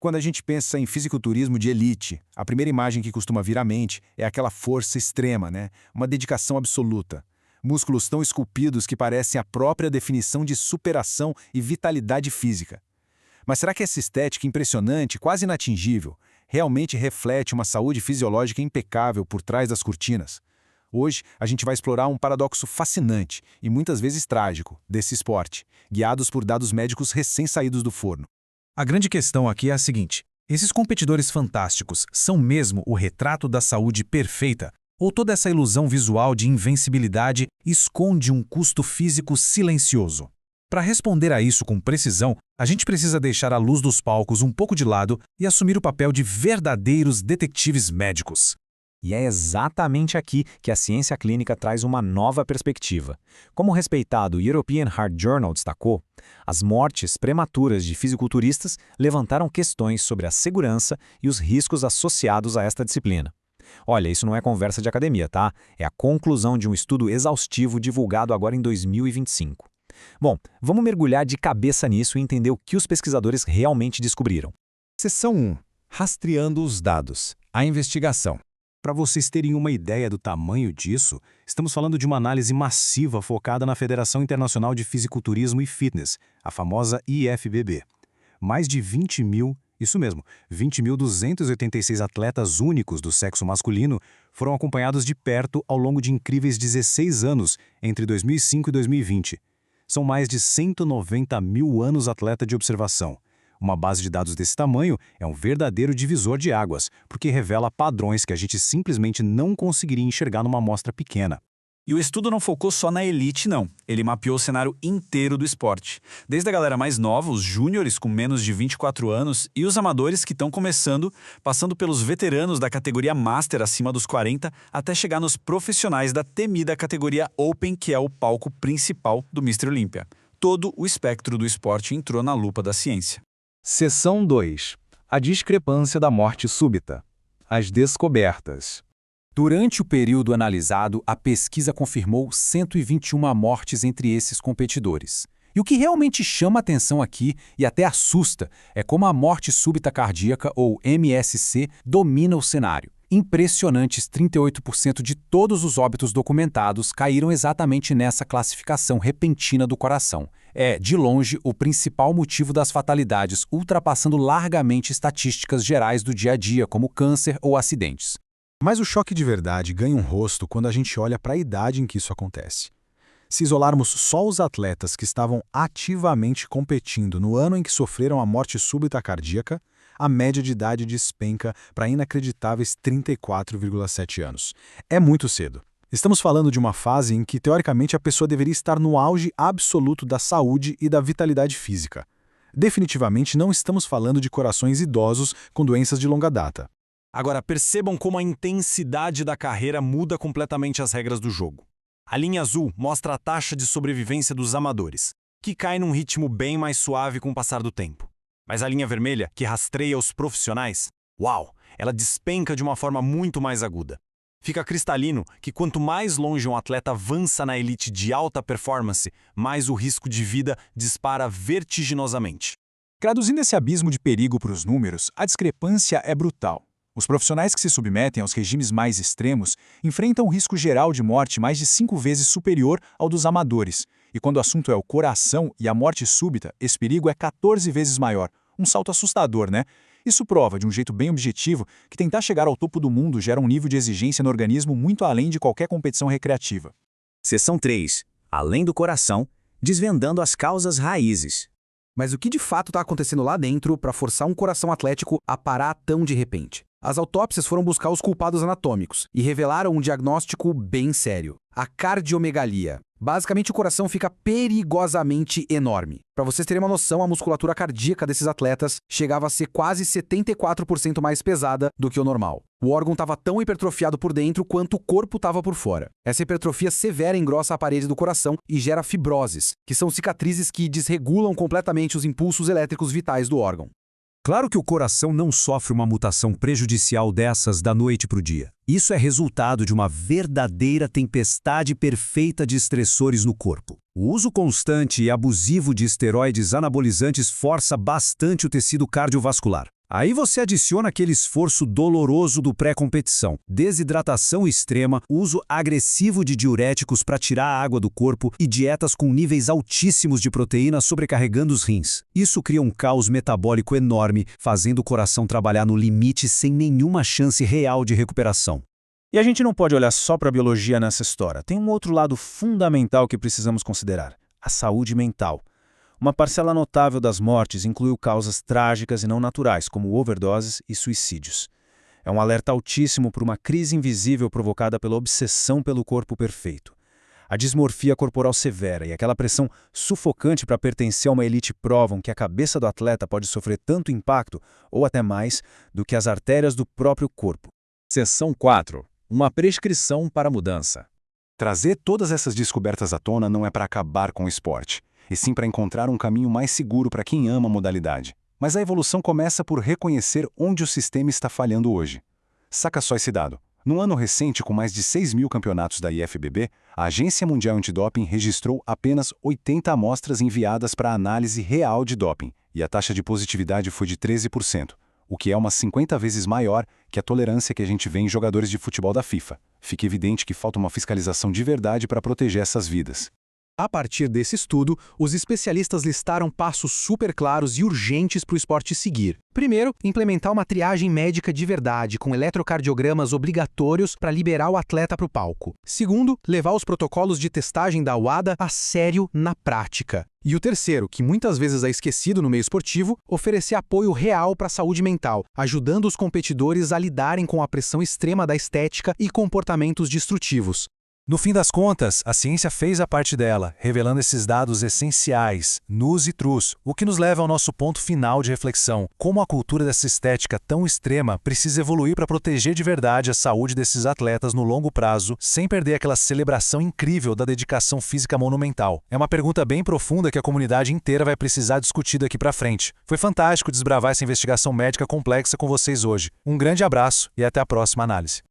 Quando a gente pensa em fisiculturismo de elite, a primeira imagem que costuma vir à mente é aquela força extrema, né? Uma dedicação absoluta. Músculos tão esculpidos que parecem a própria definição de superação e vitalidade física. Mas será que essa estética impressionante, quase inatingível, realmente reflete uma saúde fisiológica impecável por trás das cortinas? Hoje, a gente vai explorar um paradoxo fascinante e muitas vezes trágico desse esporte, guiados por dados médicos recém-saídos do forno. A grande questão aqui é a seguinte: esses competidores fantásticos são mesmo o retrato da saúde perfeita? Ou toda essa ilusão visual de invencibilidade esconde um custo físico silencioso? Para responder a isso com precisão, a gente precisa deixar a luz dos palcos um pouco de lado e assumir o papel de verdadeiros detetives médicos. E é exatamente aqui que a ciência clínica traz uma nova perspectiva. Como o respeitado European Heart Journal destacou, as mortes prematuras de fisiculturistas levantaram questões sobre a segurança e os riscos associados a esta disciplina. Olha, isso não é conversa de academia, tá? É a conclusão de um estudo exaustivo divulgado agora em 2025. Bom, vamos mergulhar de cabeça nisso e entender o que os pesquisadores realmente descobriram. Seção 1. Rastreando os dados. A investigação. Para vocês terem uma ideia do tamanho disso, estamos falando de uma análise massiva focada na Federação Internacional de Fisiculturismo e Fitness, a famosa IFBB. Mais de 20.286 atletas únicos do sexo masculino foram acompanhados de perto ao longo de incríveis 16 anos, entre 2005 e 2020. São mais de 190 mil anos atleta de observação. Uma base de dados desse tamanho é um verdadeiro divisor de águas, porque revela padrões que a gente simplesmente não conseguiria enxergar numa amostra pequena. E o estudo não focou só na elite, não. Ele mapeou o cenário inteiro do esporte. Desde a galera mais nova, os júniores com menos de 24 anos e os amadores que estão começando, passando pelos veteranos da categoria Master acima dos 40, até chegar nos profissionais da temida categoria Open, que é o palco principal do Mr. Olympia. Todo o espectro do esporte entrou na lupa da ciência. Seção 2. A discrepância da morte súbita. As descobertas. Durante o período analisado, a pesquisa confirmou 121 mortes entre esses competidores. E o que realmente chama atenção aqui e até assusta é como a morte súbita cardíaca, ou MSC, domina o cenário. Impressionantes 38% de todos os óbitos documentados caíram exatamente nessa classificação repentina do coração. É, de longe, o principal motivo das fatalidades, ultrapassando largamente estatísticas gerais do dia a dia, como câncer ou acidentes. Mas o choque de verdade ganha um rosto quando a gente olha para a idade em que isso acontece. Se isolarmos só os atletas que estavam ativamente competindo no ano em que sofreram a morte súbita cardíaca, a média de idade despenca para inacreditáveis 34,7 anos. É muito cedo. Estamos falando de uma fase em que, teoricamente, a pessoa deveria estar no auge absoluto da saúde e da vitalidade física. Definitivamente não estamos falando de corações idosos com doenças de longa data. Agora, percebam como a intensidade da carreira muda completamente as regras do jogo. A linha azul mostra a taxa de sobrevivência dos amadores, que cai num ritmo bem mais suave com o passar do tempo. Mas a linha vermelha, que rastreia os profissionais, uau, ela despenca de uma forma muito mais aguda. Fica cristalino que quanto mais longe um atleta avança na elite de alta performance, mais o risco de vida dispara vertiginosamente. Traduzindo esse abismo de perigo para os números, a discrepância é brutal. Os profissionais que se submetem aos regimes mais extremos enfrentam um risco geral de morte mais de 5 vezes superior ao dos amadores. E quando o assunto é o coração e a morte súbita, esse perigo é 14 vezes maior. Um salto assustador, né? Isso prova, de um jeito bem objetivo, que tentar chegar ao topo do mundo gera um nível de exigência no organismo muito além de qualquer competição recreativa. Seção 3. Além do coração, desvendando as causas raízes. Mas o que de fato está acontecendo lá dentro para forçar um coração atlético a parar tão de repente? As autópsias foram buscar os culpados anatômicos e revelaram um diagnóstico bem sério: a cardiomegalia. Basicamente, o coração fica perigosamente enorme. Para vocês terem uma noção, a musculatura cardíaca desses atletas chegava a ser quase 74% mais pesada do que o normal. O órgão estava tão hipertrofiado por dentro quanto o corpo estava por fora. Essa hipertrofia severa engrossa a parede do coração e gera fibroses, que são cicatrizes que desregulam completamente os impulsos elétricos vitais do órgão. Claro que o coração não sofre uma mutação prejudicial dessas da noite para o dia. Isso é resultado de uma verdadeira tempestade perfeita de estressores no corpo. O uso constante e abusivo de esteroides anabolizantes força bastante o tecido cardiovascular. Aí você adiciona aquele esforço doloroso do pré-competição, desidratação extrema, uso agressivo de diuréticos para tirar a água do corpo e dietas com níveis altíssimos de proteína sobrecarregando os rins. Isso cria um caos metabólico enorme, fazendo o coração trabalhar no limite sem nenhuma chance real de recuperação. E a gente não pode olhar só para a biologia nessa história. Tem um outro lado fundamental que precisamos considerar: a saúde mental. Uma parcela notável das mortes incluiu causas trágicas e não naturais, como overdoses e suicídios. É um alerta altíssimo para uma crise invisível provocada pela obsessão pelo corpo perfeito. A dismorfia corporal severa e aquela pressão sufocante para pertencer a uma elite provam que a cabeça do atleta pode sofrer tanto impacto, ou até mais, do que as artérias do próprio corpo. Seção 4. Uma prescrição para a mudança. Trazer todas essas descobertas à tona não é para acabar com o esporte, e sim para encontrar um caminho mais seguro para quem ama a modalidade. Mas a evolução começa por reconhecer onde o sistema está falhando hoje. Saca só esse dado. No ano recente, com mais de 6.000 campeonatos da IFBB, a Agência Mundial Antidoping registrou apenas 80 amostras enviadas para análise real de doping, e a taxa de positividade foi de 13%, o que é umas 50 vezes maior que a tolerância que a gente vê em jogadores de futebol da FIFA. Fica evidente que falta uma fiscalização de verdade para proteger essas vidas. A partir desse estudo, os especialistas listaram passos super claros e urgentes para o esporte seguir. Primeiro, implementar uma triagem médica de verdade, com eletrocardiogramas obrigatórios para liberar o atleta para o palco. Segundo, levar os protocolos de testagem da UADA a sério na prática. E o terceiro, que muitas vezes é esquecido no meio esportivo, oferecer apoio real para a saúde mental, ajudando os competidores a lidarem com a pressão extrema da estética e comportamentos destrutivos. No fim das contas, a ciência fez a parte dela, revelando esses dados essenciais, nus e trus, o que nos leva ao nosso ponto final de reflexão: como a cultura dessa estética tão extrema precisa evoluir para proteger de verdade a saúde desses atletas no longo prazo, sem perder aquela celebração incrível da dedicação física monumental. É uma pergunta bem profunda que a comunidade inteira vai precisar discutir daqui para frente. Foi fantástico desbravar essa investigação médica complexa com vocês hoje. Um grande abraço e até a próxima análise.